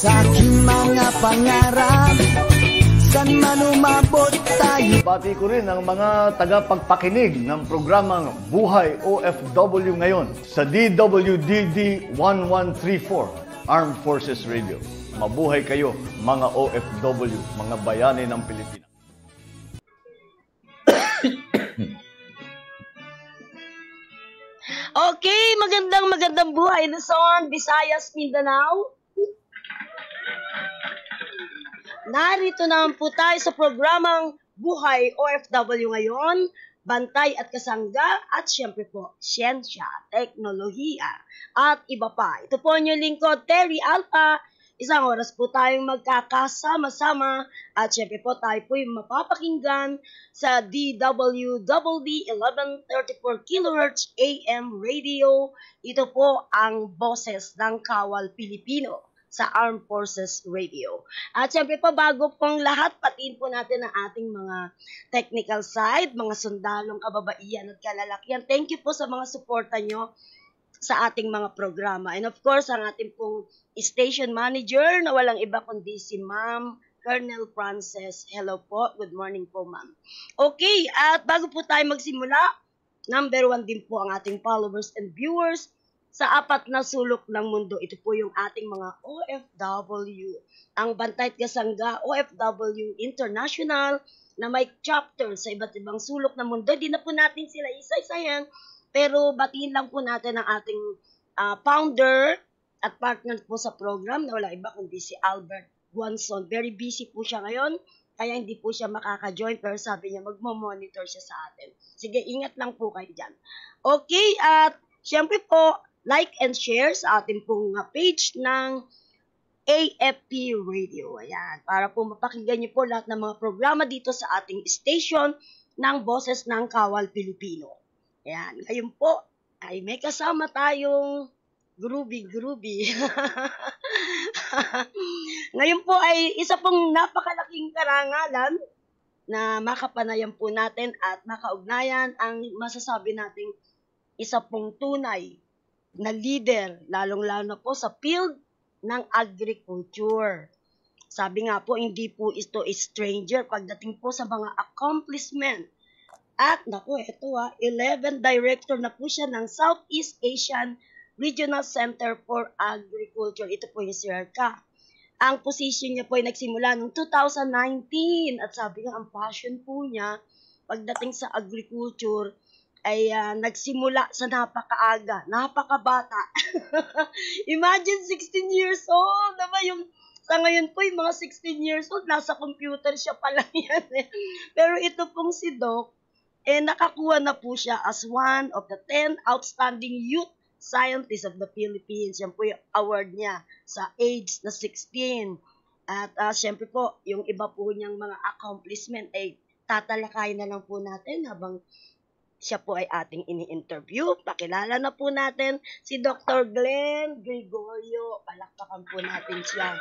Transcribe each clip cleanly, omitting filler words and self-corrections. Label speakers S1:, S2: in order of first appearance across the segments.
S1: sa aking mga pangarap, san man umabot tayo.
S2: Pati ko rin ang mga tagapagpakinig ng programang Buhay OFW ngayon sa DWDD 1134 Armed Forces Radio. Mabuhay kayo mga OFW, mga bayani ng Pilipinas.
S3: Okay, magandang buhay Luzon, Visayas, Mindanao. Narito naman po tayo sa programang Buhay OFW ngayon, bantay at kasangga at syempre po, siyensya, teknolohiya at iba pa. Ito po ang inyong lingkod, Terry Alpha. Isang oras po tayong magkakasama-sama at syempre po tayo po yung mapapakinggan sa DWWD 1134 kHz AM radio. Ito po ang boses ng Kawal Pilipino sa Armed Forces Radio. At syempre po bago pong lahat, patiin po natin ang ating mga technical side, mga sundalong kababaihan at kalalakihan. Thank you po sa mga suporta nyo sa ating mga programa. And of course, ang ating pong station manager na walang iba kundi si Ma'am Colonel Frances. Hello po. Good morning po, Ma'am. Okay, at bago po tayo magsimula, number 1 din po ang ating followers and viewers sa 4 na sulok ng mundo. Ito po yung ating mga OFW. Ang Bantay at Kasangga OFW International na may chapter sa iba't ibang sulok ng mundo. Di na po natin sila isa-isayan, pero batiin lang po natin ang ating founder at partner po sa program na wala iba kundi si Albert Guanzon. Very busy po siya ngayon, kaya hindi po siya makaka-join, pero sabi niya magmo-monitor siya sa atin. Sige, ingat lang po kayo dyan. Okay, at syempre po, like and share sa ating pong page ng AFP Radio. Ayan, para po mapakinggan niyo po lahat ng mga programa dito sa ating station ng Boses ng Kawal Pilipino. Ayan, ngayon po ay may kasama tayong groovy. Ngayon po ay isa pong napakalaking karangalan na makapanayan po natin at makaugnayan ang masasabi nating isa pong tunay na leader, lalong-lalo na po sa field ng agriculture. Sabi nga po, hindi po ito stranger pagdating po sa mga accomplishment. At naku, ito 11 director na po siya ng Southeast Asian Regional Center for Agriculture. Ito po yung Sierka. Ang position niya po ay nagsimula noong 2019 at sabi nga ang passion po niya pagdating sa agriculture ay nagsimula sa napakaaga, napakabata. Imagine 16 years old, diba? Yung sa ngayon po yung mga 16 years old, nasa computer siya pala yan. Pero ito pong si Doc, nakakuha na po siya as one of the 10 outstanding youth scientists of the Philippines. Yan po yung award niya sa age na 16. At syempre po, yung iba po niyang mga accomplishment ay tatalakayin na lang po natin habang siya po ay ating ini-interview. Pakilala na po natin si Dr. Glenn Gregorio. Palakpakan po natin siya.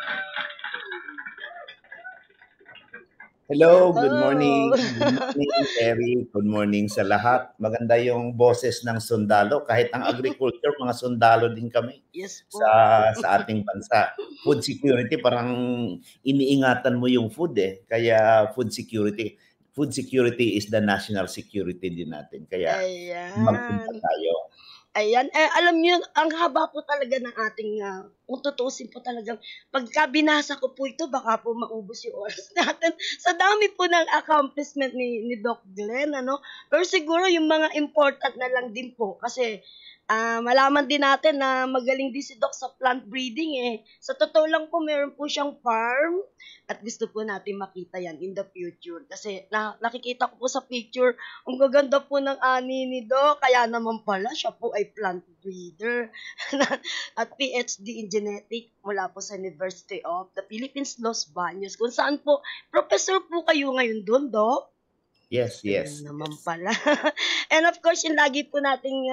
S4: Hello, good morning. Good morning, Terry. Good morning sa lahat. Maganda yung boses ng sundalo. Kahit ang agriculture, mga sundalo din kami.
S3: Yes po.
S4: Sa ating bansa. Food security, parang iniingatan mo yung food Kaya food security is the national security din natin. Kaya magpunta tayo.
S3: Ayan, alam niyo, ang haba po talaga ng ating, kung tutusin po talagang, pagka binasa ko po ito, baka po maubos yung oras natin. Sa dami po ng accomplishment ni Doc Glenn, Pero siguro yung mga important na lang din po, kasi malaman din natin na magaling din si Doc sa plant breeding Sa totoo lang po, meron po siyang farm at gusto po natin makita yan in the future. Kasi nakikita ko po sa picture, ang gaganda po ng ani ni Doc. Kaya naman pala, siya po ay plant breeder at PhD in genetic mula po sa University of the Philippines, Los Baños. Kung saan po, professor po kayo ngayon doon, Doc?
S4: Yes.
S3: Naman pala. And of course, yung lagi po nating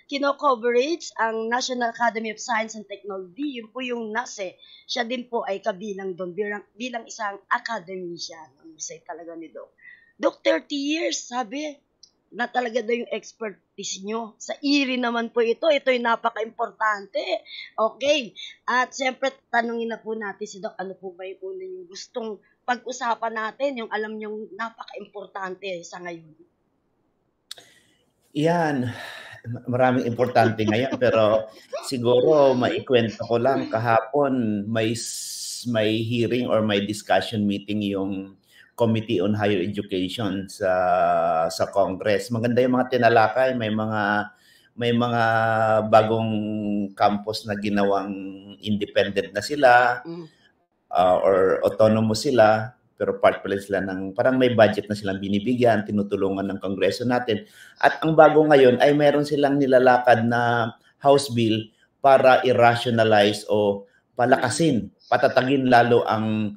S3: kino-coverage, ang National Academy of Science and Technology, yun po yung NASE. Siya din po ay kabilang doon bilang isang academician. Ang say talaga ni Doc. Doc, 30 years, sabi. na talaga daw yung expertise nyo. Sa IRI naman po ito yung napaka-importante. Okay. At siyempre, tanungin na po natin si Doc, ano po ba yung una yung gustong pag-usapan natin, yung alam nyong napaka-importante sa ngayon?
S4: Yan. Maraming importante ngayon, pero siguro maikwento ko lang, kahapon may hearing or may discussion meeting yung Committee on Higher Education sa Congress. Maganda yung mga tinalakay, may mga bagong campus na ginawang independent na sila or autonomous sila, pero part pala sila ng parang may budget na silang binibigyan, tinutulungan ng Kongreso natin. At ang bago ngayon ay meron silang nilalakad na House Bill para i-rationalize o palakasin, patatagin lalo ang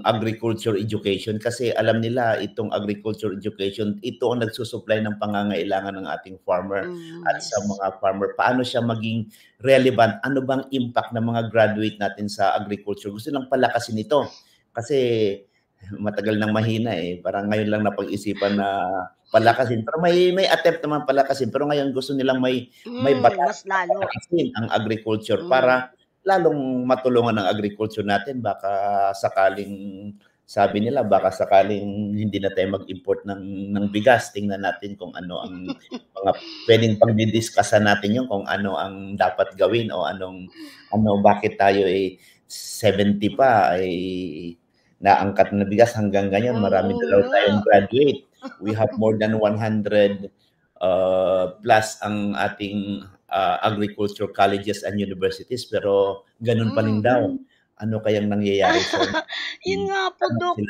S4: agriculture education, kasi alam nila itong agriculture education, ito ang nagsusupply ng pangangailangan ng ating farmer. At sa mga farmer, paano siya maging relevant, ano bang impact ng mga graduate natin sa agriculture. Gusto lang palakasin ito kasi matagal nang mahina parang ngayon lang napag-isipan na palakasin, pero may attempt naman palakasin, pero ngayon gusto nilang may batas na palakasin ang agriculture para lalong matulungan ng agriculture natin. Baka sakaling, sabi nila, baka sakaling hindi na tayo mag-import ng bigas. Tingnan natin kung ano ang mga pwedeng pag-discussan natin yung kung ano ang dapat gawin o bakit tayo 70 pa ay naangkat na bigas hanggang ganyan. Marami na daw tayong graduate. We have more than 100 plus ang ating agriculture colleges and universities, pero ganun pa rin daw. Ano kayang nangyayari sa
S3: yun nga po, Doc.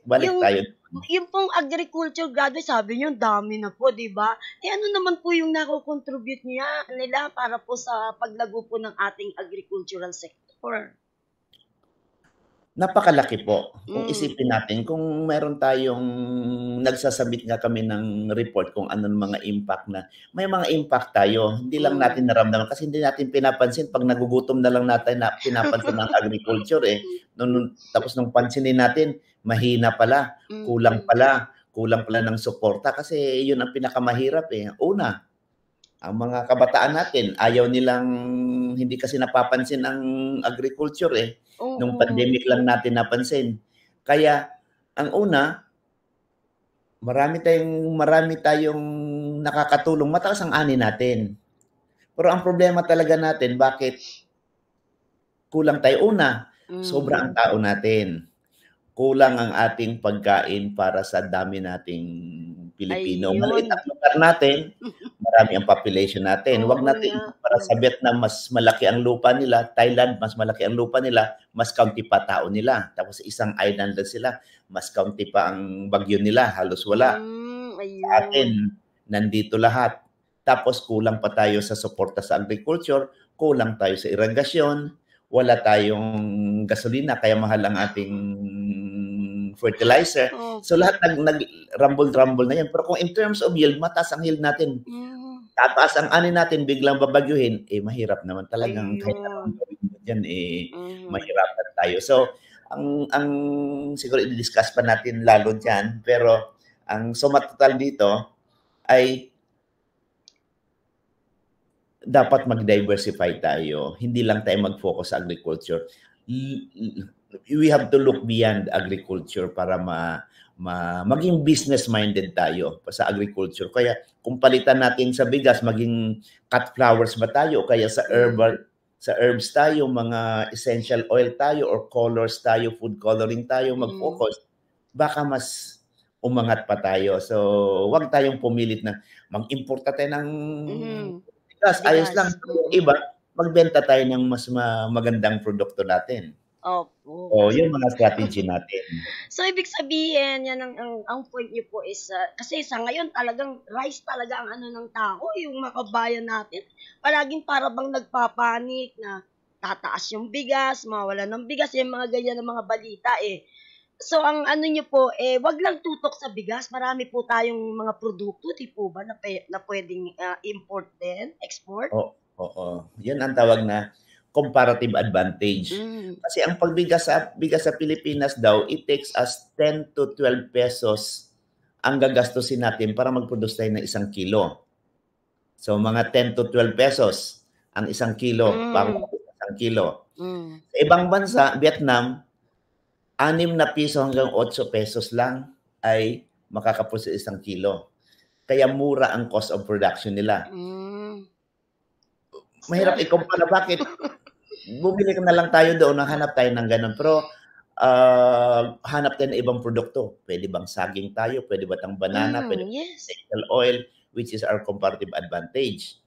S4: Balik tayo.
S3: Yung pong agriculture graduate, sabi nyo, dami na po, di ba? Ano naman po yung nako-contribute nila para po sa paglago po ng ating agricultural sector?
S4: Napakalaki po. Kung isipin natin, kung meron tayong nagsasabit nga kami ng report kung anong mga impact na, may mga impact tayo. Hindi lang natin naramdaman kasi hindi natin pinapansin. Pag nagugutom na lang natin na pinapansin ng agriculture tapos nung pansinin natin, mahina pala, kulang pala ng suporta kasi yun ang pinakamahirap Una, ang mga kabataan natin, ayaw nilang, hindi kasi napapansin ang agriculture Nung pandemic lang natin napansin. Kaya, ang una, marami tayong nakakatulong. Mataas ang ani natin. Pero ang problema talaga natin, bakit kulang tayo? Una, sobra ang tao natin. Kulang ang ating pagkain para sa dami nating Pilipino. Maliit ang lugar natin, marami ang population natin. Huwag natin para sa Vietnam, mas malaki ang lupa nila. Thailand, mas malaki ang lupa nila. Mas kaunti pa tao nila. Tapos isang island lang sila. Mas kaunti pa ang bagyo nila. Halos wala. Sa atin, nandito lahat. Tapos kulang pa tayo sa suporta sa agriculture. Kulang tayo sa irigasyon. Wala tayong gasolina. Kaya mahal ang ating fertilizer. So lahat nag-rumble na yan. Pero kung in terms of yield, mataas ang yield natin. Tataas ang ani natin, biglang babagyuhin, mahirap naman talagang kahit anong gawin mo dyan, mahirapan tayo. So, ang siguro i-discuss pa natin lalo dyan, pero ang suma total dito ay dapat mag-diversify tayo. Hindi lang tayo mag-focus sa agriculture. We have to look beyond agriculture para maging business-minded tayo sa agriculture. Kaya kung palitan natin sa bigas, maging cut flowers ba tayo? Kaya sa herbs tayo, mga essential oil tayo, or colors tayo, food coloring tayo, mag-focus. Baka mas umangat pa tayo. So, huwag tayong pumilit na mag-importa tayo ng bigas. Ayos lang. Iba, magbenta tayo ng mas magandang produkto natin.
S3: Opo.
S4: Yung mga strategy natin.
S3: So, ibig sabihin, yan ang point niyo po is, kasi sa ngayon talagang rice talaga ang ng tao, yung makabayan natin. Palaging para bang nagpapanik na tataas yung bigas, mawala ng bigas, yung mga ganyan ng mga balita So, ang niyo po, wag lang tutok sa bigas. Marami po tayong mga produkto, di po ba, na pwedeng import din, export?
S4: Oo. Yan ang tawag na comparative advantage. Kasi ang pagbigas sa Pilipinas daw, it takes us 10 to 12 pesos ang gagastusin natin para mag-produce tayo ng 1 kilo. So, mga 10 to 12 pesos ang 1 kilo, bago 1 kilo. Sa ibang bansa, Vietnam, 6 na piso hanggang 8 pesos lang ay makakaproduce 1 kilo. Kaya mura ang cost of production nila. Mahirap ikumpara. Bakit? Bumili ka na lang tayo doon, hanap tayo ng ganun. Pero hanap tayo ng ibang produkto. Pwede bang saging tayo? Pwede ba tang banana? Pwede bang essential oil, which is our comparative advantage.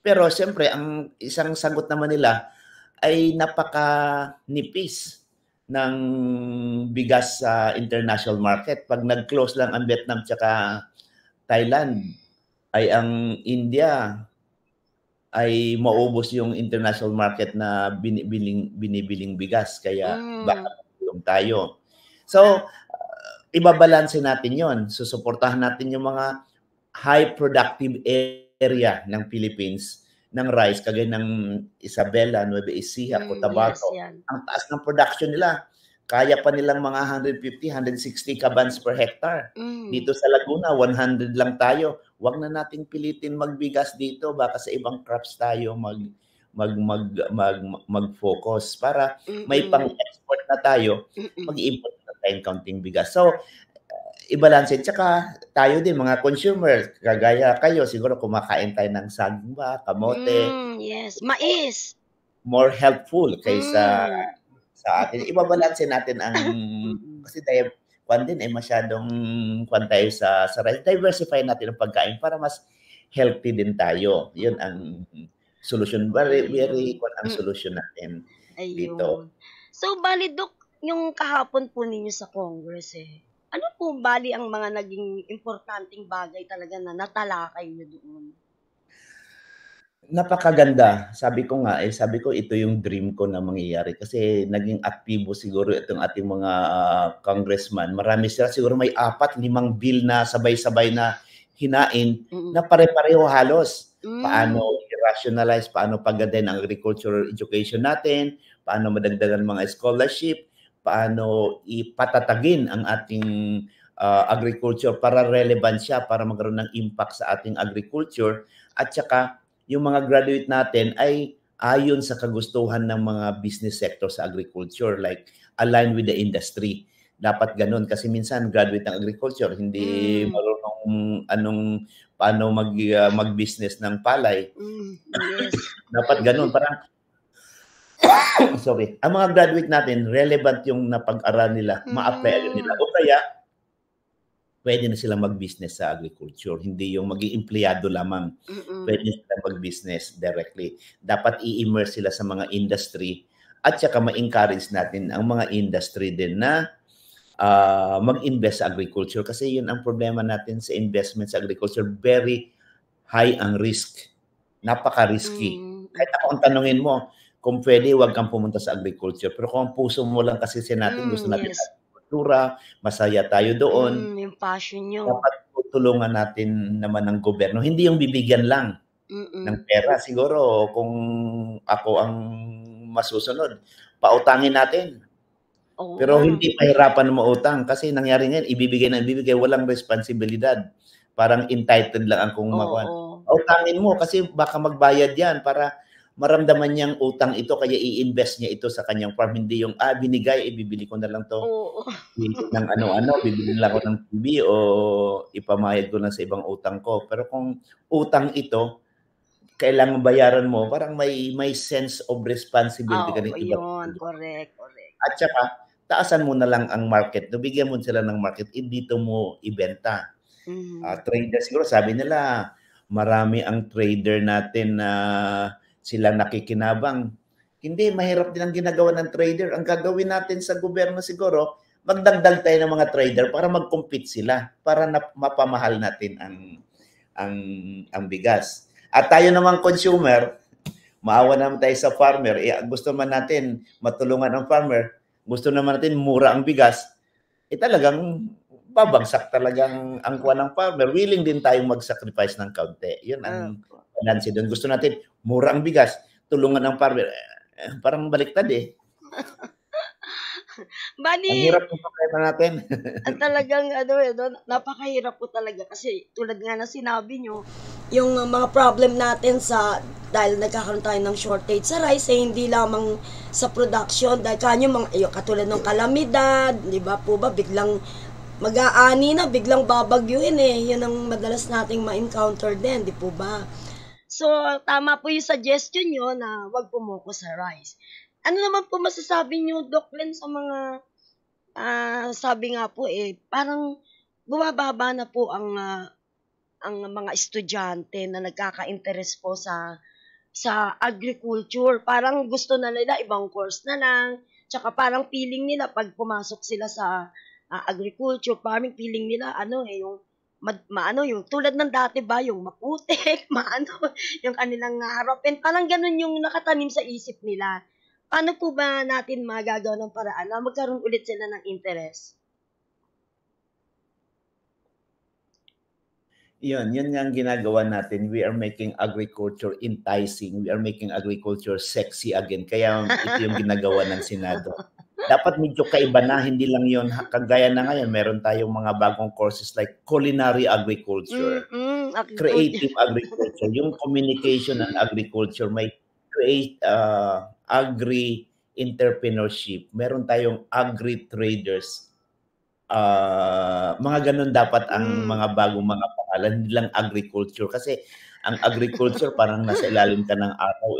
S4: Pero siyempre, ang isang sagot naman nila ay napaka-nipis ng bigas sa international market. Pag nag-close lang ang Vietnam tsaka Thailand, ay ang India ay maubos yung international market na binibiling bigas. Kaya baka tulong tayo. So, ibabalanse natin yon. Susuportahan natin yung mga high productive area ng Philippines ng rice, kagaya ng Isabela, Nueva Ecija, Cotabato. Ang taas ng production nila. Kaya pa nilang mga 150, 160 kabans per hectare. Dito sa Laguna, 100 lang tayo. Huwag na nating pilitin magbigas dito. Baka sa ibang crops tayo mag-focus para may pang-export na tayo. Mag-import na tayong counting bigas. So, i-balance. Tsaka tayo din, mga consumers, kagaya kayo, siguro kumakain tayo ng saging ba, kamote.
S3: Mais.
S4: More helpful kaysa sa atin. Ibabalanse natin ang kasi tayo din ay masyadong tayo sa rice. Diversify natin ang pagkain para mas healthy din tayo. 'Yun ang solution. Very ang solution natin dito.
S3: So bali Dok, yung kahapon po ninyo sa Congress ano po bali ang mga naging importanteng bagay talaga na natalakay niyo doon?
S4: Napakaganda. Sabi ko ito yung dream ko na mangyayari kasi naging aktibo siguro itong ating mga congressman. Marami sila, siguro may 4-5 bill na sabay-sabay na hinain na pare-pareho halos. Paano i-rationalize, paano paggandahin ang agricultural education natin, paano madagdagan mga scholarship, paano ipatatagin ang ating agriculture para relevant siya, para magkaroon ng impact sa ating agriculture, at saka yung mga graduate natin ay ayon sa kagustuhan ng mga business sector sa agriculture, like align with the industry. Dapat ganun kasi minsan graduate ng agriculture hindi marunong paano mag-business ng palay. Dapat ganun, parang ang mga graduate natin relevant yung napag-aral nila, ma-apply nila. O kaya pwede na silang mag-business sa agriculture. Hindi yung maging empleyado lamang. Pwede silang mag-business directly. Dapat i-immerse sila sa mga industry at saka ma-encourage natin ang mga industry din na mag-invest sa agriculture. Kasi yun ang problema natin sa investment sa agriculture. Very high ang risk. Napaka-risky. Kahit ako ang tanungin mo, kung pwede, huwag kang pumunta sa agriculture. Pero kung ang puso mo lang kasi natin, gusto natin masaya tayo doon.
S3: Yung passion nyo.
S4: Dapat tulungan natin naman ng gobyerno. Hindi yung bibigyan lang ng pera. Siguro kung ako ang masusunod, pautangin natin. Pero hindi pahirapan na mautang. Kasi nangyari ngayon, ibibigay, walang responsibilidad. Parang entitled lang akong makuha. Pautangin mo kasi baka magbayad yan para maramdaman niyang utang ito, kaya i-invest niya ito sa kanyang farm. Hindi yung, binigay, ibibili ko na lang to ng ano-ano, bibili lang ako ng TV o ipamayad ko lang sa ibang utang ko. Pero kung utang ito, kailangan bayaran mo, parang may sense of responsibility ka rin.
S3: Correct.
S4: At saka, taasan mo na lang ang market. Bigyan mo sila ng market, dito mo ibenta. Trader, siguro sabi nila, marami ang trader natin na sila nakikinabang. Hindi, mahirap din ang ginagawa ng trader. Ang gagawin natin sa gobyerno siguro, magdagdag tayo ng mga trader para mag-compete sila, para mapamahal natin ang bigas. At tayo namang consumer, maawa naman tayo sa farmer. Gusto man natin matulungan ang farmer, gusto naman natin mura ang bigas, talagang babagsak talagang ang kuha ng farmer. Willing din tayong mag-sacrifice ng kaunti. Yun ang balance doon. Gusto natin mura ang bigas, tulungan ang farmer. Parang baliktad
S3: Bali,
S4: ang hirap ng problema natin.
S3: at talagang napakahirap po talaga kasi tulad nga na sinabi nyo, yung mga problem natin dahil nagkakaroon tayo ng shortage sa rice, hindi lamang sa production, dahil kanyo katulad ng kalamidad, di ba po ba, biglang mag-aani na, biglang babagyuin yun ang madalas nating ma-encounter din, di po ba? So, tama po yung suggestion nyo na wag pumoko sa rice. Ano naman po masasabi nyo, Doc Len, sa mga sabi nga po parang bumababa na po ang mga estudyante na nagkaka-interest po sa agriculture. Parang gusto na nila ibang course na lang. Tsaka parang feeling nila pag pumasok sila sa agriculture, parang feeling nila yung tulad ng dati ba, yung maputik, yung kanilang harapin. Parang ganun yung nakatanim sa isip nila. Paano po ba natin magagawa ng paraan na magkaroon ulit sila ng interest?
S4: Yun nga ang ginagawa natin. We are making agriculture enticing. We are making agriculture sexy again. Kaya ito yung ginagawa ng Senado. Dapat medyo kaiba na, hindi lang yun. Kagaya na ngayon, meron tayong mga bagong courses like culinary agriculture, creative agriculture, yung communication and agriculture, may create agri-entrepreneurship. Meron tayong agri-traders. Mga ganun dapat ang mga bagong mga pangalan, hindi lang agriculture. Kasi ang agriculture parang nasa ilalim ka ng araw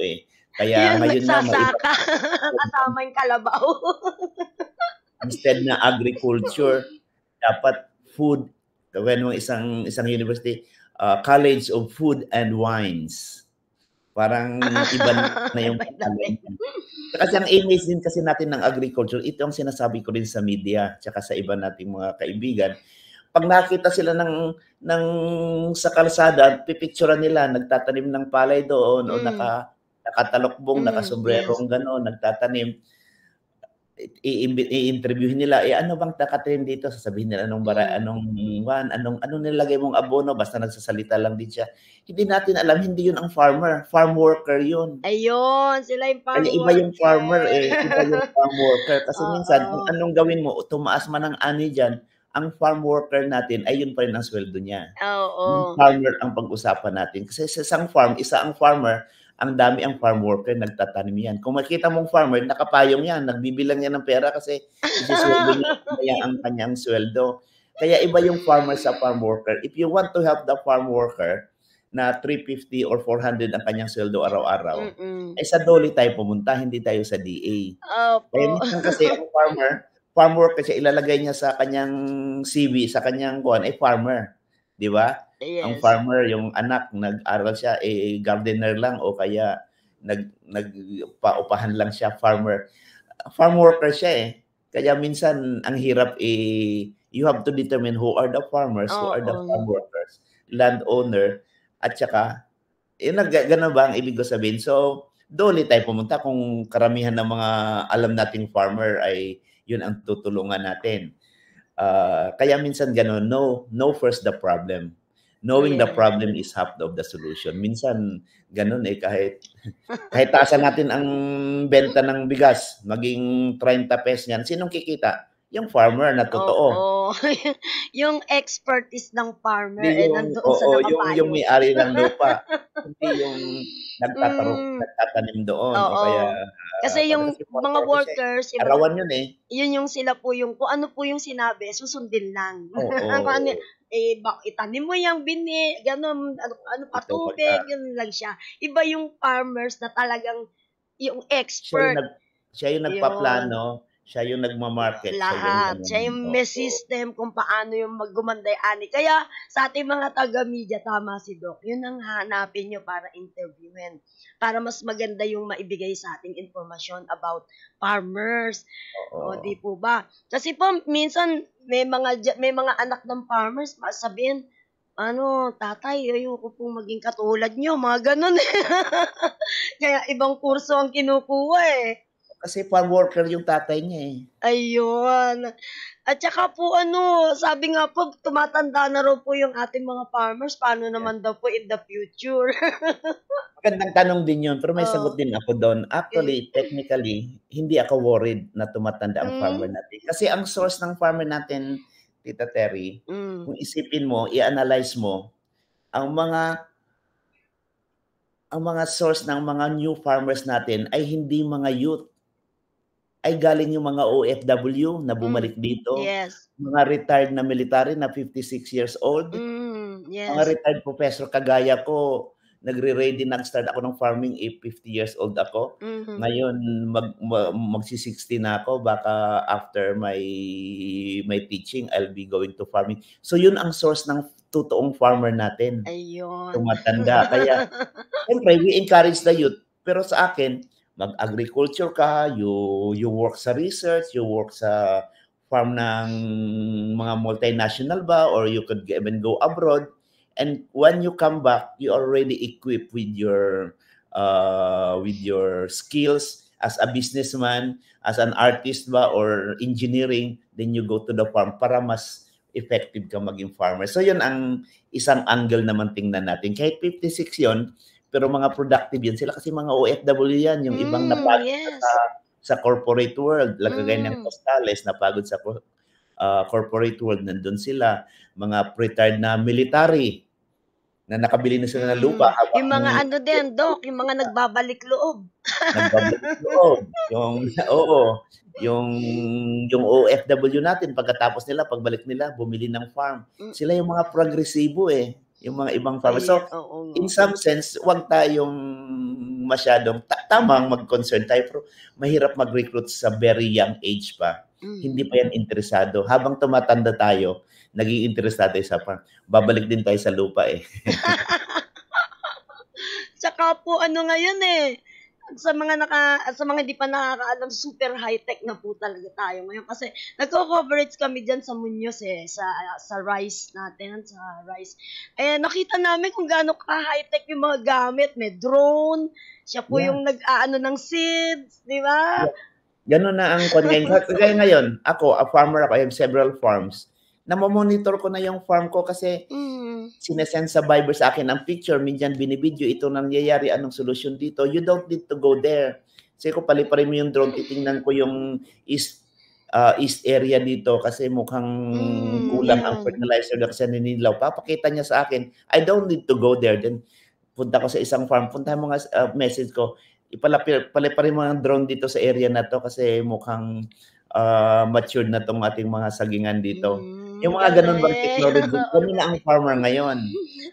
S4: Kaya ngayon na
S3: kasama yung kalabaw.
S4: Instead na agriculture, dapat food. Gawin mo isang university, College of Food and Wines. Parang iba na yung pangalan. Kasi ang image din kasi natin ng agriculture, ito ang sinasabi ko rin sa media, tsaka sa iba nating mga kaibigan. Pag nakita sila sa kalsada, pipicturean nila, nagtatanim ng palay doon o nakatalokbong, nakasombrerong gano'n, nagtatanim. I-interviewin nila, ano bang nakatanim dito? Sasabihin nila, anong nilagay mong abono? Basta nagsasalita lang din siya. Hindi natin alam, hindi yun ang farmer. Farm worker yun.
S3: Ayun, sila yung farm
S4: worker. Iba yung farmer iba yung farm worker. Kasi minsan, kung anong gawin mo, tumaas man ang ani dyan, ang farm worker natin, ay yun pa rin ang sweldo niya. Yung farmer ang pag-usapan natin. Kasi sa isang farm, isa ang farmer, ang dami ang farm worker, nagtatanim yan. Kung makita mong farmer, nakapayong yan, nagbibilang yan ng pera kasi isisweldo niya kaya ang kanyang sweldo. Kaya iba yung farmer sa farm worker. If you want to help the farm worker na 350 or 400 ang kanyang sweldo araw-araw, ay sa DOLE tayo pumunta, hindi tayo sa DA. Kaya minsan kasi ang farm worker siya, ilalagay niya sa kanyang CV, sa kanyang ay farmer. Di ba?
S3: Yes.
S4: Ang farmer, yung anak, nag-aral siya, gardener lang o kaya nagpaupahan lang siya, farmer. Farm worker siya Kaya minsan, ang hirap you have to determine who are the farmers, who are the farm workers, landowner, at saka, gano'n ba ang ibig ko sabihin? So, DOLE tayo pumunta kung karamihan ng mga alam nating farmer ay yun ang tutulungan natin. Kaya minsan gano'n, know first the problem. Knowing the problem is half of the solution. Minsan, ganun kahit taasan natin ang benta ng bigas, maging 30 pesos yan, sinong kikita? Yung farmer na totoo.
S3: Yung expertise ng farmer nandoon sa nakapayo.
S4: Yung may-ari ng lupa. Hindi yung nagtatanim doon.
S3: Kasi yung mga workers,
S4: arawan yun
S3: yun yung sila po yung, kung ano po yung sinabi, susundin lang. Itanim mo yung bini, gano'n, patubig, yun lang siya. Iba yung farmers na talagang yung expert.
S4: Siya yung nagpaplano, siya yung nagmamarket.
S3: Lahat. Siya yung may system kung paano yung maggumanday-ani. Kaya sa ating mga taga-media, tama si Doc, yun ang hanapin nyo para interviewin. Para mas maganda yung maibigay sa ating informasyon about farmers. O di po ba? Kasi po, minsan, may mga anak ng farmers, sabihin, tatay, ayoko pong maging katulad nyo. Mga ganun Kaya ibang kurso ang kinukuha
S4: Kasi farm worker yung tatay niya eh.
S3: Ayun. At saka po sabi nga po, tumatanda na raw po yung ating mga farmers. Paano naman daw po in the future?
S4: Magandang tanong din yun, pero may sagot din ako doon. Actually, technically, hindi ako worried na tumatanda ang farmer natin. Kasi ang source ng farmer natin, Tita Terry, kung isipin mo, i-analyze mo, ang mga source ng mga new farmers natin ay hindi mga youth. Ay galing yung mga OFW na bumalik dito.
S3: Yes.
S4: Mga retired na military na 56 years old.
S3: Yes.
S4: Mga retired professor kagaya ko, nagre-ready, nag-start ako ng farming 50 years old ako. Ngayon, magsi-60 na ako. Baka after my teaching, I'll be going to farming. So yun ang source ng totoong farmer natin.
S3: Ayun.
S4: Tumatanda. Kaya, siyempre, we encourage the youth. Pero sa akin, mag-agriculture ka, you work sa research, you work sa farm ng mga multinational ba, or you could even go abroad. And when you come back, you are already equipped with your skills as a businessman, as an artist ba, or engineering. Then you go to the farm para mas effective ka maging farmer. So yun ang isang angle naman tingnan natin. Kahit 56 yon, pero mga productive yan sila kasi mga OFW yan, yung ibang napagod sa corporate world, lagay ng Costales, napagod sa corporate world, nandun sila. Mga retired na military na nakabili na sila ng lupa.
S3: Yung mga Doc, yung mga nagbabalik loob.
S4: Nagbabalik loob. Yung OFW natin, pagkatapos nila, pagbalik nila, bumili ng farm. Sila yung mga progresibo eh. Yung mga ibang farmers. So, in some sense, huwag tayong masyadong, tamang mag-concern tayo, pero mahirap mag-recruit sa very young age pa. Hindi pa yan interesado. Habang tumatanda tayo, naging interesado tayo sa farm. Babalik din tayo sa lupa eh.
S3: Tsaka po, ngayon eh, sa mga hindi pa nakakaalam, super high-tech na po talaga tayo ngayon kasi nagko-coverage kami diyan sa Muñoz sa rice natin, sa rice. Nakita namin kung gaano ka-high-tech yung mga gamit, may drone, siya po yung nag-aano ng seeds, di ba?
S4: Ganun na ang ngayon. Kaya ngayon, ako, a farmer ako, I have several farms. Namomonitor ko na yung farm ko kasi sinesend sa Viber sa akin ang picture, minsan binibidyo, ito nangyayari, anong solusyon dito. You don't need to go there. Kasi ko paliparin mo yung drone, titingnan ko yung east area dito kasi mukhang kulang ang fertilizer kasi ninilaw. Papakita niya sa akin, I don't need to go there. Then punta ko sa isang farm, punta mo nga message ko, paliparin mo ang drone dito sa area na to kasi mukhang matured na tong ating mga sagingan dito. Yung mga ganun bang technology, ganun na ang farmer ngayon.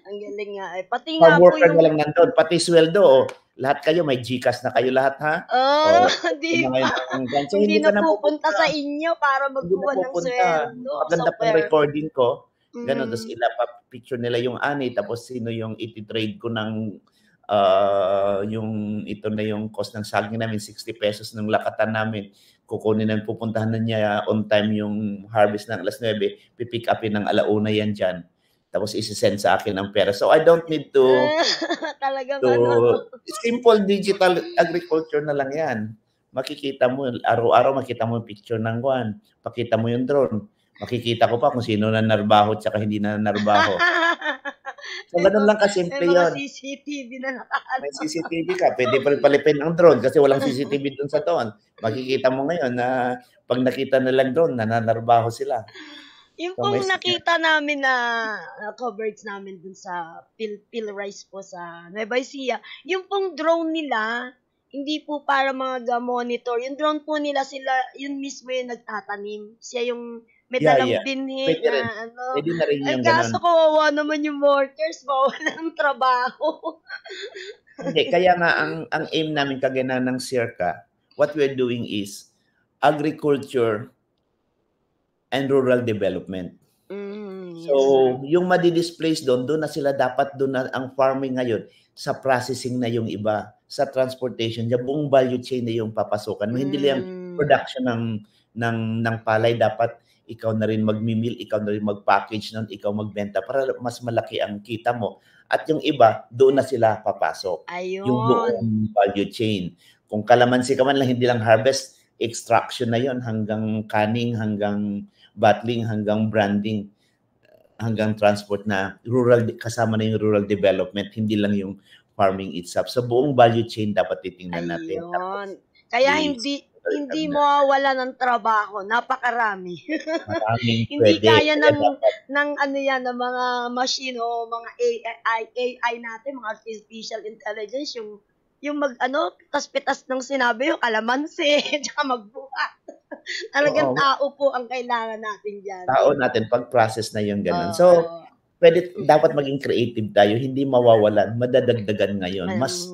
S3: Ang galing nga eh. Pati nga
S4: po yung... na lang nandun, pati sweldo, lahat kayo, may GCash na kayo lahat, ha?
S3: Di ba? So, hindi na pupunta sa inyo para magkuha ng sweldo.
S4: Maganda pong recording ko, ganun, tapos picture nila yung ani, tapos sino yung iti-trade ko ng yung ito na yung cost ng saging namin, 60 pesos ng lakatan namin. Kukunin na, pupuntahan na niya on time yung harvest ng alas 9, pipick upin ng alauna yan dyan. Tapos isi-send sa akin ang pera. So I don't need to simple digital agriculture na lang yan. Makikita mo, araw-araw makita mo yung picture ng guwan. Pakita mo yung drone. Makikita ko pa kung sino na narbaho at saka hindi na narbaho. So, ganun lang kasimple yun.
S3: May CCTV na nakaano.
S4: May CCTV ka. Pwede pa rin palipin ang drone kasi walang CCTV dun sa drone. Makikita mo ngayon na pag nakita nilang drone, nananarbaho sila.
S3: Yung pong nakita namin na coverage namin dun sa Phil Rice po sa Nueva Ecija, yung pong drone nila, hindi po para mga monitor. Yung drone po nila, yun mismo yung nagtatanim. Siya yung may dalang binhi na
S4: Pwede na rin yung
S3: kaso kawawa naman yung workers, bawal ng trabaho.
S4: Hindi, kaya nga ang aim namin kagaya ng SERCA, what we're doing is agriculture and rural development. So, yung madi-displace doon na sila dapat, doon na ang farming ngayon, sa processing na yung iba, sa transportation, yung buong value chain na yung papasukan. Hindi lang production ng palay, dapat ikaw na rin magmi-mill, ikaw na rin mag-package nun, ikaw magbenta para mas malaki ang kita mo. At yung iba, doon na sila papasok.
S3: Ayun.
S4: Yung buong value chain. Kung kalamansi ka man lang, hindi lang harvest, extraction na yon hanggang canning, hanggang bottling, hanggang branding, hanggang transport na rural, kasama na yung rural development, hindi lang yung farming itself. So buong value chain dapat titingnan natin.
S3: Ayun. Kaya hindi mawawala ng trabaho, napakarami. Hindi kaya ng ano yan, ng mga machine o mga AI natin, mga artificial intelligence, yung pitas-pitas ng sinabi yung kalamansi, tsaka magbuhat. Talagang tao po ang kailangan natin diyan.
S4: Tao natin pag-process na yung ganun. So, dapat maging creative tayo, hindi mawawalan, madadagdagan ngayon. Mas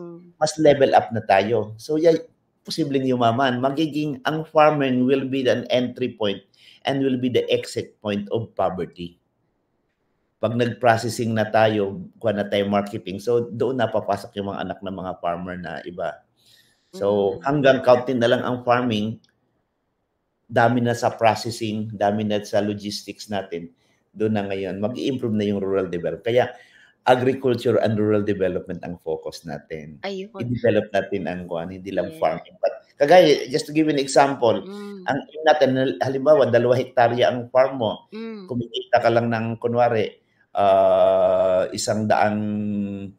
S4: level up na tayo. So, posibleng yumaman. Ang farming will be an entry point and will be the exit point of poverty. Pag nag-processing na tayo, kuha na tayo marketing, so doon napapasok yung mga anak ng mga farmer na iba. So, hanggang kaunti na lang ang farming, dami na sa processing, dami na sa logistics natin, doon na ngayon, mag-i-improve na yung rural development. Kaya, agriculture and rural development ang focus natin.
S3: Ayun.
S4: I-develop natin ang hindi lang farming. But, kagaya, just to give an example, ang natin, halimbawa, 2 hektarya ang farm mo, kumikita ka lang ng, kunwari, 100, 200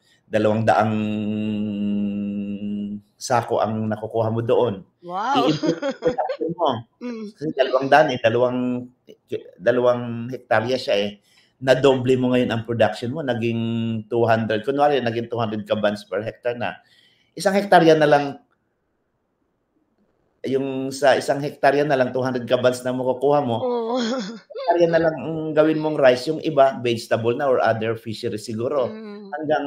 S4: sako ang nakukuha mo doon.
S3: Wow.
S4: I-improve mo. Kasi 200 2 hektarya siya na-double mo ngayon ang production mo, naging 200. Kunwari, naging 200 kabans per hectare na. 1 hektarya na lang, yung sa 1 hektarya na lang, 200 kabans na makukuha mo. Hektarya na lang gawin mong rice, yung iba, vegetable na or other fisheries siguro. Hanggang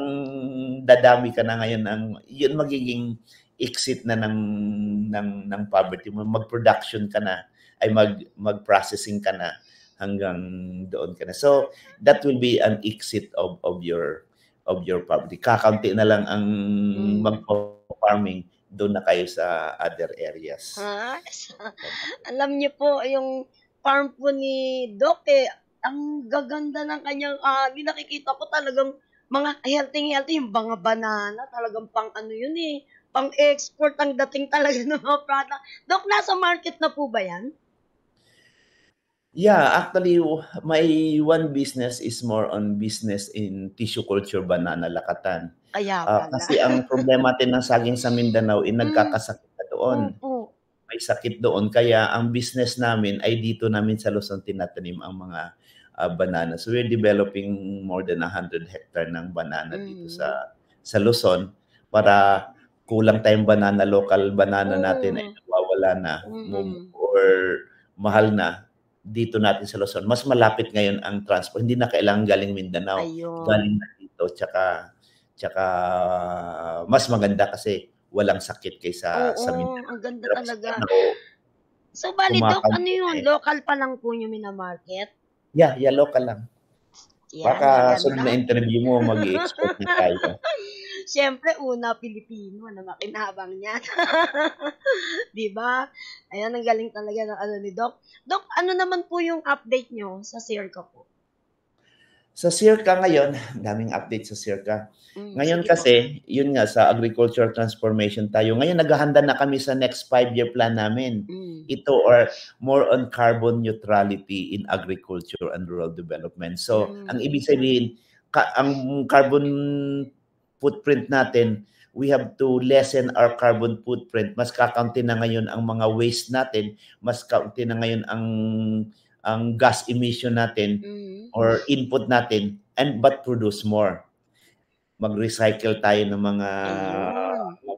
S4: dadami ka na ngayon. Yun magiging exit na ng poverty mo. Mag-production ka na, ay mag-processing ka na hanggang doon ka na. So, that will be an exit of your poverty. Kakaunti na lang ang mag-farming, doon na kayo sa other areas.
S3: Alam niyo po, yung farm po ni Doc, ang gaganda ng kanyang, nakikita ko talagang mga healthy, yung mga banana, talagang pang pang-export ang dating talaga ng mga product. Doc, nasa market na po ba yan?
S4: Yeah, actually, my one business is more on business in tissue culture banana lakatan. Kasi ang problema natin ng saging sa Mindanao, nagkakasakit na doon. May sakit doon. Kaya ang business namin ay dito namin sa Luzon tinatanim ang mga banana. So we're developing more than 100 hectare ng banana dito sa Luzon para kulang tayong banana, local banana natin ay nawawala na or mahal na. Dito natin sa Luzon. Mas malapit ngayon ang transport. Hindi na kailangan galing Mindanao. Galing na dito. Tsaka mas maganda kasi walang sakit kaysa sa Mindanao.
S3: Ang ganda talaga. So, bali, Doc, ano yun? Local pa lang po yung minamarket?
S4: Yeah, local lang. Baka sunod na interview mo, mag-i-export na tayo.
S3: Siyempre, una, Pilipino, na makinabang niya. Diba? Ayan, ang galing talaga ng ni Doc. Doc, ano naman po yung update nyo sa Circa po?
S4: Sa Circa ngayon, daming update sa Circa. Ngayon kasi, yun nga, sa agriculture transformation tayo. Ngayon, naghahanda na kami sa next 5-year plan namin. Ito or more on carbon neutrality in agriculture and rural development. So, ang ibig sabihin, ang carbon footprint natin, we have to lessen our carbon footprint. Mas kakaunti na ngayon ang mga waste natin, mas kaunti na ngayon ang gas emission natin or input natin, but produce more. Mag-recycle tayo ng mga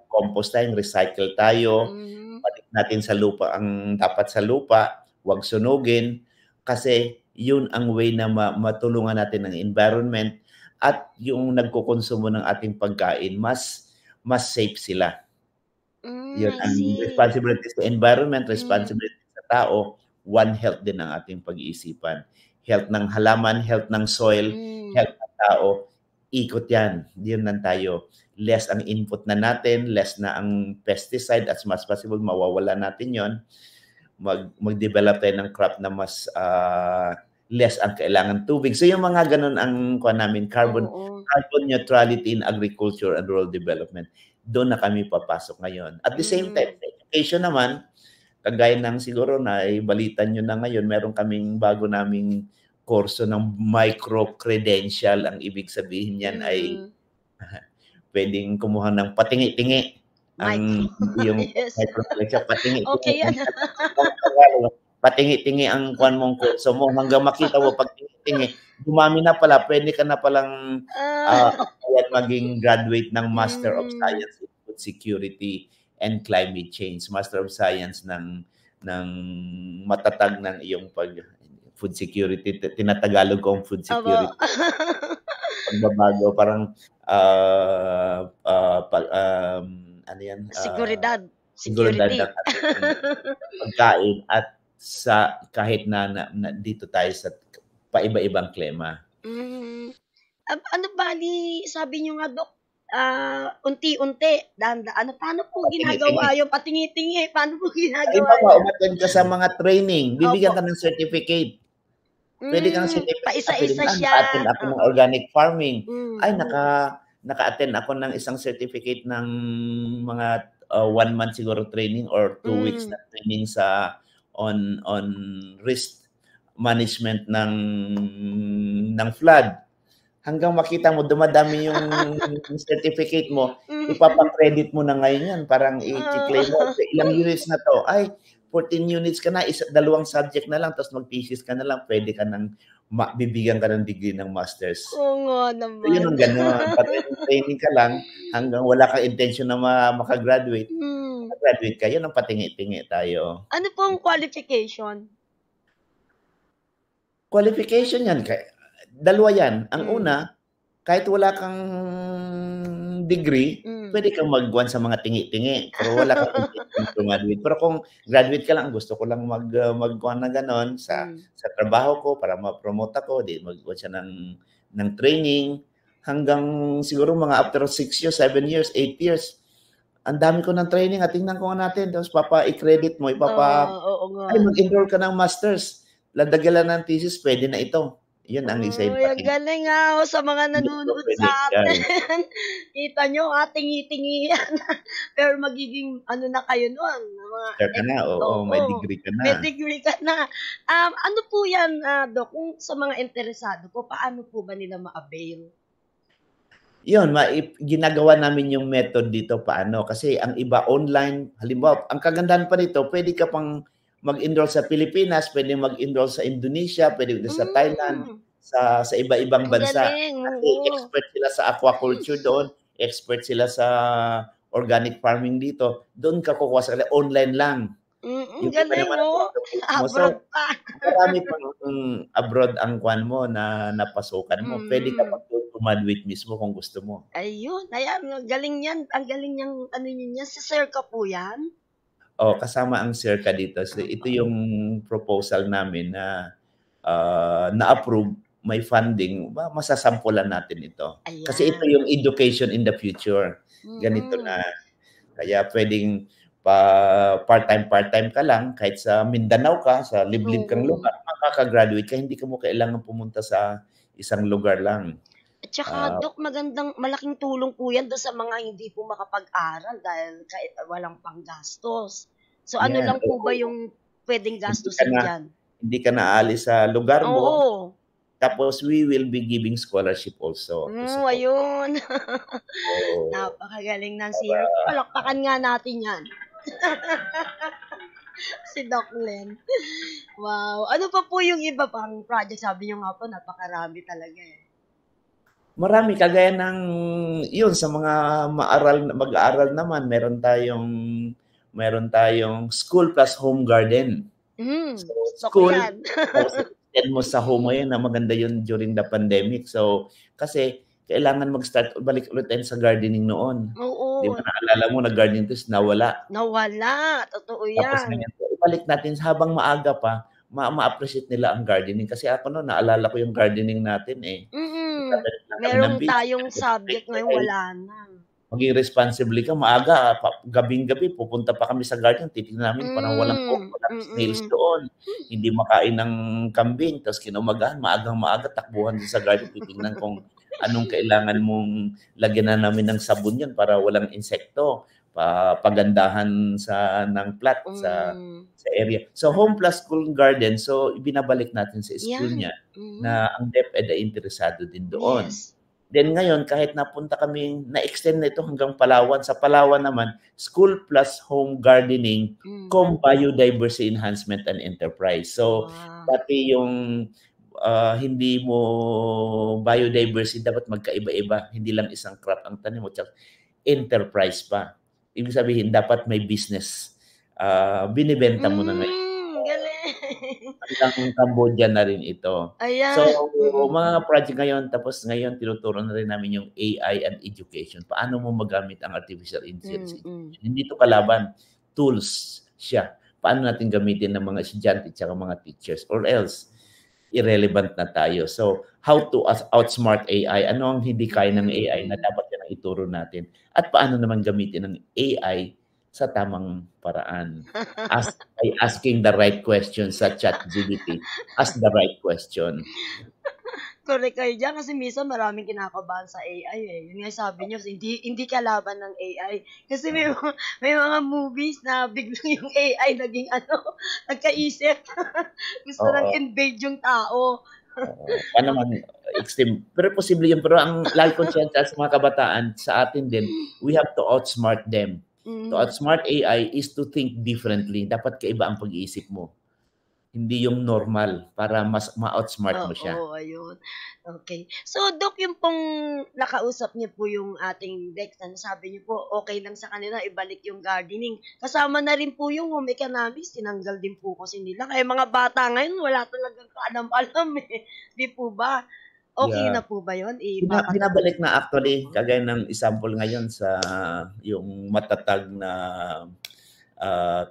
S4: compost tayo, recycle tayo, balik natin sa lupa ang dapat sa lupa, huwag sunugin, kasi yun ang way na matulungan natin ang environment at yung nagkukonsumo ng ating pagkain, mas safe sila. Yun ang responsibility sa environment, responsibility sa tao, One Health din ang ating pag-iisipan. Health ng halaman, health ng soil, health ng tao, ikot yan. Diyan lang tayo. Less ang input na natin, less na ang pesticide, as much as possible, mawawala natin yon. Mag-develop tayo ng crop na mas less ang kailangan tubig. So yung mga ganun ang namin, carbon neutrality in agriculture and rural development. doon na kami papasok ngayon. At the same time, education naman, kagaya ng siguro na balitan nyo na ngayon, meron kaming bago naming kurso ng micro-credential. Ang ibig sabihin niyan ay pwedeng kumuha ng patingi-tingi. Yung micro-credential, patingi-tingi.
S3: Okay yan.
S4: Patingi-tingi ang kuan mong kurso mo hanggang makita mo pag tingi-tingi, dumami na pala, pwede ka na palang maging graduate ng Master of Science in Food Security and Climate Change. Master of Science ng matatag ng iyong food security. Tinatagalog ko ang food security. Pagbabago, parang ano yan?
S3: Seguridad.
S4: Seguridad ng pagkain at sa kahit na dito tayo sa paiba-ibang klima.
S3: Ano ba sabi niyo nga, Dok, unti-unti, dahan-dahan, paano po ginagawa yung patingi-tingi? Paano po ginagawa?
S4: Umattend ka sa mga training, bibigyan ka ng certificate. Pwede kang certificate.
S3: Pa-isa-isa siya.
S4: Naka-attend ako ng organic farming. Ay, naka-attend ako ng isang certificate ng mga 1 month siguro training or 2 weeks na training sa on risk management ng flood. Hanggang makita mo dumadami yung certificate mo, ipapa-credit mo na ngayon yan, parang i-claim mo ilang units na to. Ay, 14 units ka na, 2 subject na lang, tapos mag-thesis ka na lang, pwede ka nang bibigyan ka ng degree ng masters.
S3: Oo nga naman.
S4: So, yun ang gano'n. Training ka lang hanggang wala kang intention na makagraduate. Graduate ka, yun ang patingi-tingi tayo.
S3: Ano pong qualification?
S4: Qualification yan. Dalawa yan. Ang una, kahit wala kang degree, pwede kang mag-1 sa mga tingi-tingi. Pero wala kang graduate. Pero kung graduate ka lang, gusto ko lang mag-1 na gano'n sa trabaho ko para ma-promote ako, di mag-1 siya ng training. Hanggang siguro mga after 6 years, 7 years, 8 years, ang dami ko ng training at tingnan ko nga natin. Tapos i-credit mo, ay mag-enroll ka ng masters. Ladagalan ng thesis, pwede na ito. Yun ang isa yung
S3: pating. Galing nga sa mga nanonood sa atin. Kita nyo, tingi-tingi yan. Pero magiging na kayo nun.
S4: Sir ka na, may degree ka na.
S3: May degree ka na. Ano po yan, Dok? Kung sa mga interesado po, paano po ba nila ma-avail?
S4: Yun, ginagawa namin yung method dito paano. Kasi ang iba online, halimbawa, ang kagandahan pa nito, pwede ka pang mag-enroll sa Pilipinas, pwede mag-enroll sa Indonesia, pwede sa Thailand, sa iba-ibang bansa. Kasi expert sila sa aquaculture doon, expert sila sa organic farming dito. Doon ka kukuha sa kanila, online lang.
S3: Galing mo. Abroad pa.
S4: Marami pang abroad ang kwan mo na napasukan mo. Pwede ka mag-graduate mismo kung gusto mo.
S3: Ayun, ayan, galing yan. Ang galing niyang, niya, si Sir ka po yan?
S4: Kasama ang CERCA dito. So, ito yung proposal namin na na-approve, may funding, masasampulan natin ito. Ayan. Kasi ito yung education in the future. Ganito na. Kaya pwedeng part-time ka lang, kahit sa Mindanao ka, sa liblib kang lugar, makakagraduate ka, hindi ka mo kailangan pumunta sa isang lugar lang.
S3: At saka, Dok, malaking tulong po yan doon sa mga hindi po makapag-aral dahil kahit walang panggastos. So, ano lang po ba yung pwedeng gastusin dyan?
S4: Hindi ka naalis sa lugar mo. Tapos, we will be giving scholarship also.
S3: Ayun. Napakagaling ng Sir. Palakpakan nga natin yan. Si Doc Len. Wow. Ano pa po yung iba pang project? Sabi nyo nga po, napakarami talaga
S4: Marami, kagaya ng yun sa mga mag-aaral naman, meron tayong school plus home garden. So, school, extend mo sa home mo yun, na maganda yun during the pandemic. So, kasi kailangan mag-start, balik ulit tayo sa gardening noon.
S3: Oo.
S4: Di ba naalala mo, nag-gardening test, nawala.
S3: Totoo yan.
S4: Tapos ngayon, ibalik natin habang maaga pa, ma-appreciate nila ang gardening. Kasi ako noon, naalala ko yung gardening natin
S3: Meron tayong subject ngayon, wala na.
S4: Maging responsibly ka, maaga, gabing-gabi, pupunta pa kami sa garden, titignan namin, parang walang snails doon. Hindi makain ng kambing, tapos kinumagahan, maagang-maaga, takbuhan din sa garden, titignan kung anong kailangan mong lagyan na namin ng sabon yun para walang insekto, pagandahan ng plant sa area. So home plus school garden, so ibinabalik natin sa school niya na ang DepEd ay interesado din doon.
S3: Yes.
S4: Then ngayon, kahit napunta kami, na-extend na ito hanggang Palawan. Sa Palawan naman, school plus home gardening, biodiversity enhancement and enterprise. So, pati yung hindi mo biodiversity, dapat magkaiba-iba. Hindi lang isang crop ang tanim mo, enterprise pa. Ibig sabihin, dapat may business. Binibenta mo na ngayon. Hanggang Cambodia na rin ito.
S3: Ayan.
S4: So, mga project ngayon, tapos ngayon, tinuturo na rin namin yung AI and education. Paano mo magamit ang artificial intelligence? Hindi ito kalaban. Tools siya. Paano natin gamitin ng mga estudyante at mga teachers? Or else, irrelevant na tayo. So, how to outsmart AI? Ano ang hindi kaya ng AI na dapat yan ang ituro natin? At paano naman gamitin ng AI sa tamang paraan? By asking the right question sa ChatGPT. Ask the right question.
S3: Correct kayo dyan kasi minsan maraming kinakabahan sa AI eh. Yun nga sabi nyo, hindi kalaban ng AI. Kasi may mga movies na biglang yung AI naging nagkaisip. Gusto nang invade yung tao.
S4: Paano man extreme. Pero posible yun. Pero ang lagi kong chance sa mga kabataan, sa atin din, we have to outsmart them. To outsmart AI is to think differently. Dapat kaiba ang pag-iisip mo. Hindi yung normal para mas ma-outsmart mo siya.
S3: Oo, ayun. Okay. So, Doc, yung pong nakausap niyo po yung ating Dex, sabi niyo po, okay lang sa kanila ibalik yung gardening. Kasama na rin po yung home economics, tinanggal din po kasi nila. Kaya mga bata ngayon, wala talagang kaalam-alam eh. Di po ba? Okay na po ba yun?
S4: Binabalik na actually, kagaya ng example ngayon sa yung matatag na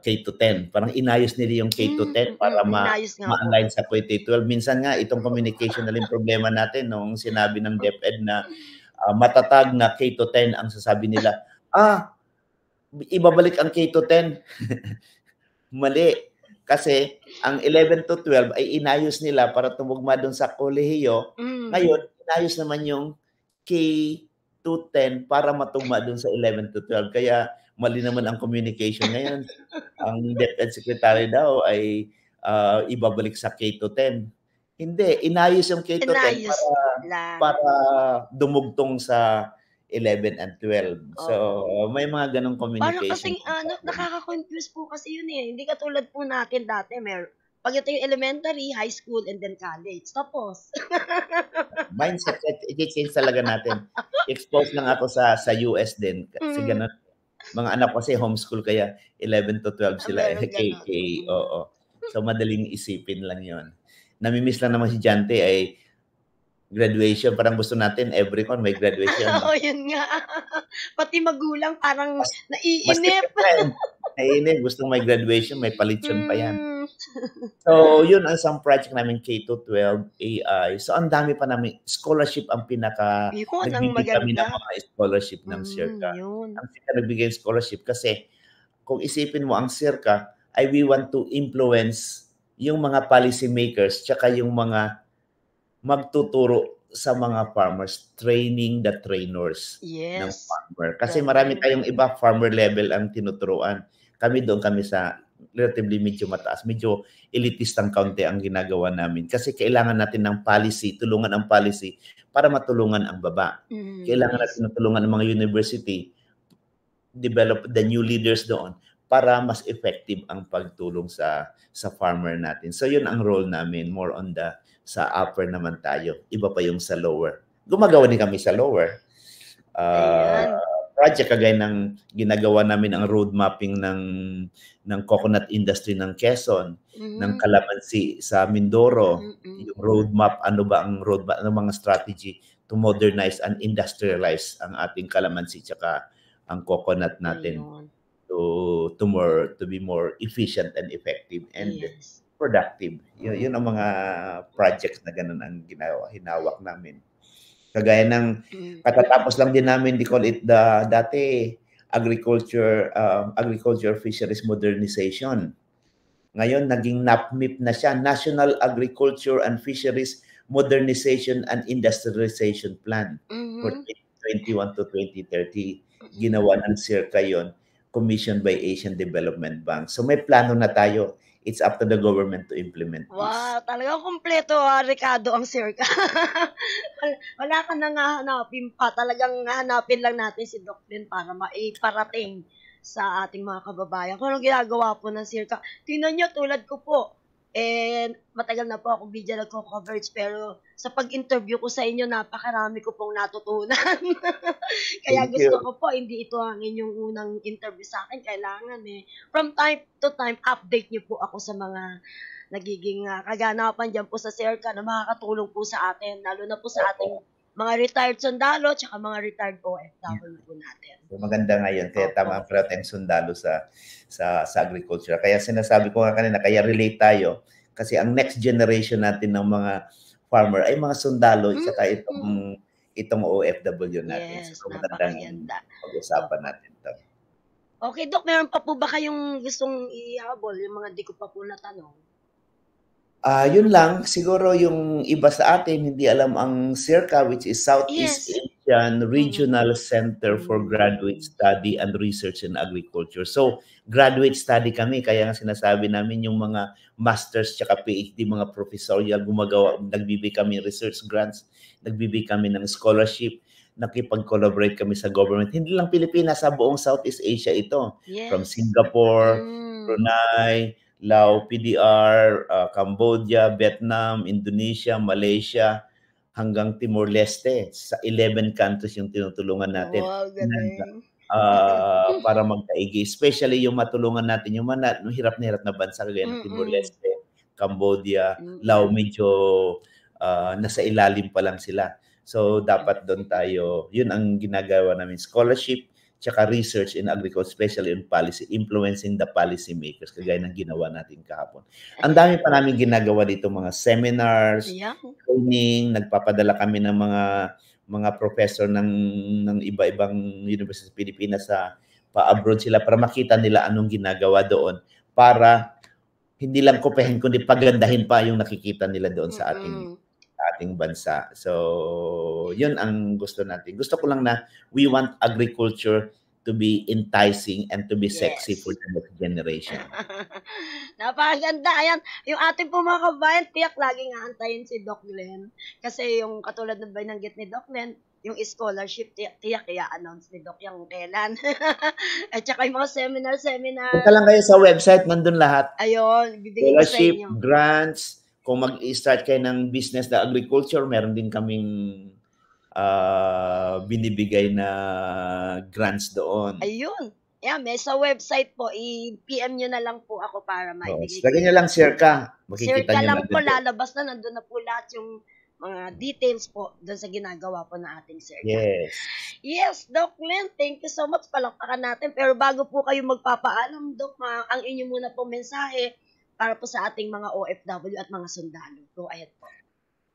S4: K-10. Parang inayos nila yung K-10 para ma-align sa K-12. Minsan nga, itong communication na rin problema natin nung sinabi ng DepEd na matatag na K-10 ang sasabi nila, ibabalik ang K-10. Mali. Kasi ang 11 to 12 ay inayos nila para tumugma doon sa kolehiyo. Ngayon, inayos naman yung K-10 para matugma doon sa 11 to 12. Kaya mali naman ang communication ngayon. Ang DepEd Secretary daw ay ibabalik sa K-10. Hindi, inayos yung K-10 para dumugtong sa 11 and 12. So, may mga ganong communication.
S3: Parang kasing nakaka-confuse po kasi yun eh. Hindi katulad po natin dati. Pag ito yung elementary, high school, and then college. Tapos.
S4: Mindset, i-change talaga natin. Exposed lang ako sa US din. Kasi ganun. Mga anak ko kasi homeschool kaya 11 to 12 sila. KK. Oo. So, madaling isipin lang yon. Namimiss lang naman si Jante ay graduation. Parang gusto natin everyone may graduation.
S3: Oo, yun nga. Pati magulang parang naiinip.
S4: Naiinip. Gusto may graduation, may palitson pa yan. So, yun ang isang project namin K-12 AI. So, ang dami pa namin. Scholarship ang nagbibigay kami ng mga scholarship ng CIRCA. Ang CIRCA nagbigay scholarship kasi kung isipin mo ang CIRCA ay we want to influence yung mga policy makers tsaka yung mga magtuturo sa mga farmers, training the trainers ng farmer. Kasi marami tayong iba, farmer level ang tinuturuan. Kami sa relatively medyo mataas, medyo elitist ang kaunti ang ginagawa namin. Kasi kailangan natin ng policy, tulungan ang policy para matulungan ang baba. Kailangan natin tulungan ang mga university, develop the new leaders doon para mas effective ang pagtulong sa farmer natin. So yun ang role namin, more on sa upper naman tayo. Iba pa yung sa lower. Gumagawa din kami sa lower. Project kagaya ng ginagawa namin ang road mapping ng coconut industry ng Quezon, ng calamansi sa Mindoro. Yung road map, ano ba ang road map, ano mga strategy to modernize and industrialize ang ating calamansi tsaka ang coconut natin to be more efficient and effective and productive. Yun ang mga projects na ganun ang hinawak namin. Kagaya ng katatapos lang din namin, they call it dati agriculture fisheries modernization. Ngayon naging NAPMIP na siya, National Agriculture and Fisheries Modernization and Industrialization Plan for 2021 to 2030. Ginawa ng CIRCA yon, commissioned by Asian Development Bank. So may plano na tayo. It's up to the government to implement this.
S3: Wow, talagang kompleto, Ricardo, ang CIRCA. Wala ka nang hahanapin pa. Talagang hahanapin lang natin si Doc Len para maiparating sa ating mga kababayan. Kung anong ginagawa po ng CIRCA. Tingnan nyo, tulad ko po. And matagal na po ako video nagko-coverage, pero sa pag-interview ko sa inyo, napakarami ko pong natutunan. Kaya gusto ko po, hindi ito ang inyong unang interview sa akin. Kailangan from time to time, update niyo po ako sa mga nagiging kaganapan dyan po sa CIRCA na makakatulong po sa atin, lalo na po sa ating mga retired sundalo at mga retired OFW po natin.
S4: So, maganda nga yun. Kaya tama pa natin sundalo sa agriculture. Kaya sinasabi ko nga kanina, kaya relate tayo. Kasi ang next generation natin ng mga farmer ay mga sundalo, saka itong OFW natin.
S3: Yes,
S4: so, magandang pag-usapan natin ito.
S3: Okay, Doc, meron pa po ba kayong gustong ihabol? Yung mga di ko pa po natanong.
S4: Yun lang, siguro yung iba sa atin, hindi alam ang CIRCA, which is Southeast Asian Regional Center for Graduate Study and Research in Agriculture. So, graduate study kami, kaya nga sinasabi namin yung mga masters tsaka PhD, mga professorial, nagbibigay kami research grants, nagbibigay kami ng scholarship, nakipag-collaborate kami sa government. Hindi lang Pilipinas, sa buong Southeast Asia ito.
S3: Yes.
S4: From Singapore, Brunei, Laos, PDR, Cambodia, Vietnam, Indonesia, Malaysia, hanggang Timor-Leste. Sa 11 countries yung tinutulungan natin.
S3: Wow, galing.
S4: Para magkaigi. Especially yung matulungan natin, yung mga hirap na bansa kagaya ng Timor-Leste, Cambodia, Laos, medyo nasa ilalim pa lang sila. So, dapat doon tayo, yun ang ginagawa namin, scholarship, tsaka research in agriculture, especially in policy, influencing the policy makers, kagaya ng ginawa natin kahapon. Ang dami pa namin ginagawa dito, mga seminars, training, nagpapadala kami ng mga professor ng iba-ibang university sa Pilipinas pa-abroad sila para makita nila anong ginagawa doon, para hindi lang kopehin, kundi pagandahin pa yung nakikita nila doon sa ating bansa. So, yun ang gusto natin. Gusto ko lang na we want agriculture to be enticing and to be sexy for the next generation.
S3: Napakaganda. Ayan, yung ating po mga kabayan, tiyak laging aantayin si Doc Len. Kasi yung katulad ng binanggit ni Doc Len, yung scholarship, tiyak i-announce ni Doc yung kailan. At saka yung mga seminar.
S4: Punta lang kayo sa website, nandun lahat.
S3: Ayun, bibigyan ko sa inyo.
S4: Grants, kung mag-start kayo ng business na agriculture, meron din kaming binibigay na grants doon.
S3: Ayun. Yeah, may sa website po, i-PM nyo na lang po ako para maibigay.
S4: Lagyan nyo lang CIRCA. Makikita
S3: CIRCA
S4: nyo
S3: lang po, lalabas na, nandun na po lahat yung mga details po doon sa ginagawa po ng ating CIRCA.
S4: Yes.
S3: Yes, Doc Len, thank you so much. Palakpakan natin. Pero bago po kayo magpapaalam, Doc, ang inyo muna pong mensahe para po sa ating mga OFW at mga sundalo. Go ahead po.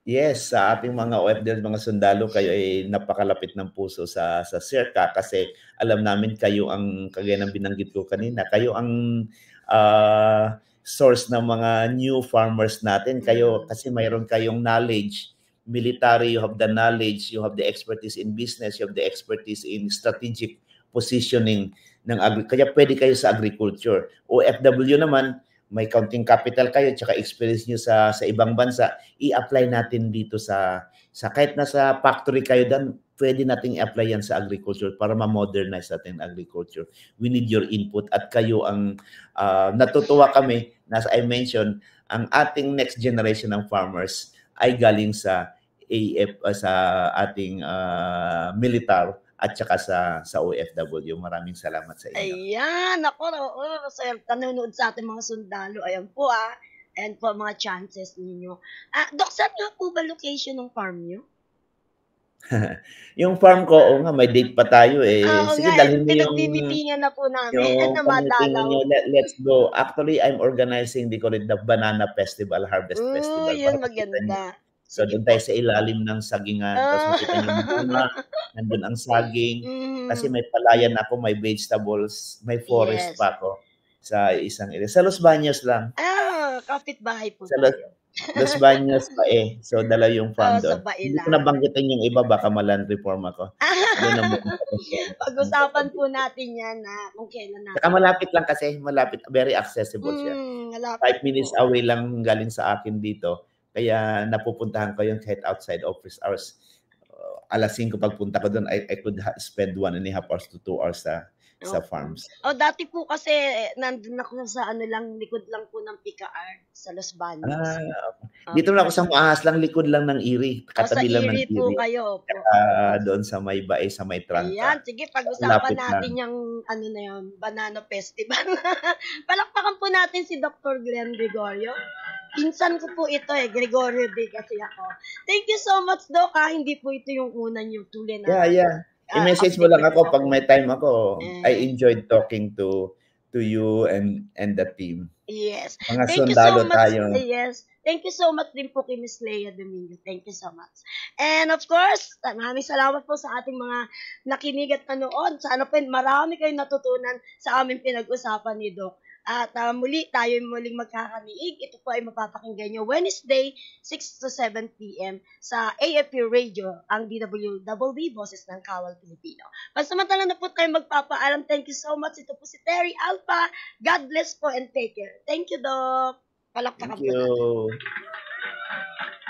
S4: Yes, sa ating mga OFW at mga sundalo, kayo ay napakalapit ng puso sa CIRCA kasi alam namin kayo ang, kagaya ng binanggit ko kanina, kayo ang source ng mga new farmers natin. Kayo, kasi mayroon kayong knowledge, military, you have the knowledge, you have the expertise in business, you have the expertise in strategic positioning ng kaya pwede kayo sa agriculture. OFW naman, may counting capital kayo, tsaka experience nyo sa ibang bansa, i-apply natin dito sa kahit nasa factory kayo dan, pwede nating i-apply yan sa agriculture para ma-modernize natin agriculture. We need your input at kayo ang natutuwa kami, as I mentioned, ang ating next generation ng farmers ay galing sa sa ating militar at saka sa OFW. Maraming salamat sa inyo.
S3: Ayan, ako, sa nanonood sa ating mga sundalo. Ayan po and po mga chances ninyo. Dok, saan nga po ba location ng farm nyo?
S4: Yung farm ko, nga, may date pa tayo eh. Sige, dalhin mo yung
S3: pinag-meetingan na po namin na madalaw.
S4: Let's go. Actually, I'm organizing, they call it the Banana Festival, Harvest Festival.
S3: Yun, maganda.
S4: So, doon tayo sa ilalim ng sagingan. Tapos makita niyo yung bunga, nandun ang saging. Kasi may palayan ako, may vegetables, may forest pa ako sa isang area. Sa Los Baños lang.
S3: Kapit-bahay po
S4: Los Baños pa So, dalawa yung farm
S3: Sa
S4: doon.
S3: Bae
S4: Hindi ko
S3: lang.
S4: nabanggitin yung iba, baka ma-land reform ako. Doon naman
S3: Pag-usapan po natin yan kung kailan natin.
S4: Saka malapit lang kasi, very accessible siya.
S3: Malapit
S4: 5 minutes
S3: po.
S4: away lang galing sa akin dito. Kaya napupuntahan ko yung kahit outside office hours. Alas 5 pagpunta ko doon, I could spend 1.5 hours to 2 hours sa farms.
S3: Dati po kasi nandun ako sa likod lang po ng PICAR sa Los Baños.
S4: Dito lang ako sa Maahas lang, likod lang ng Iri. Katabi lang ng Iri.
S3: Po kayo.
S4: Doon sa may Bae, sa may Trangka.
S3: Ayan, sige, pag-usapan natin yung Banana Festival. Palakpakan po natin si Dr. Glenn Gregorio. Pinsan ko po ito Gregorio Day kasi ako. Thank you so much, Doc. Hindi po ito yung una yung tuloy na.
S4: Yeah. I-message mo lang ako pag may time ako. I enjoyed talking to you and the team.
S3: Yes.
S4: Mga
S3: Thank
S4: sundalo
S3: you so much.
S4: tayo.
S3: Yes. Thank you so much din po kay Miss Leia Domingo. Thank you so much. And of course, maraming salamat po sa ating mga nakinig at nanood. Sana po marami kayong natutunan sa aming pinag-usapan ni Doc. At muli, tayo muling magkakaniig. Ito po ay mapapakinggan nyo Wednesday, 6 to 7 p.m. sa AFP Radio, ang DWDD, Boses ng Kawal Pilipino. Pansamantala na po tayo magpapaalam. Thank you so much. Ito po si Terry Alpha. God bless po and take care. Thank you, Doc. Palakpakan po natin.
S4: Thank you.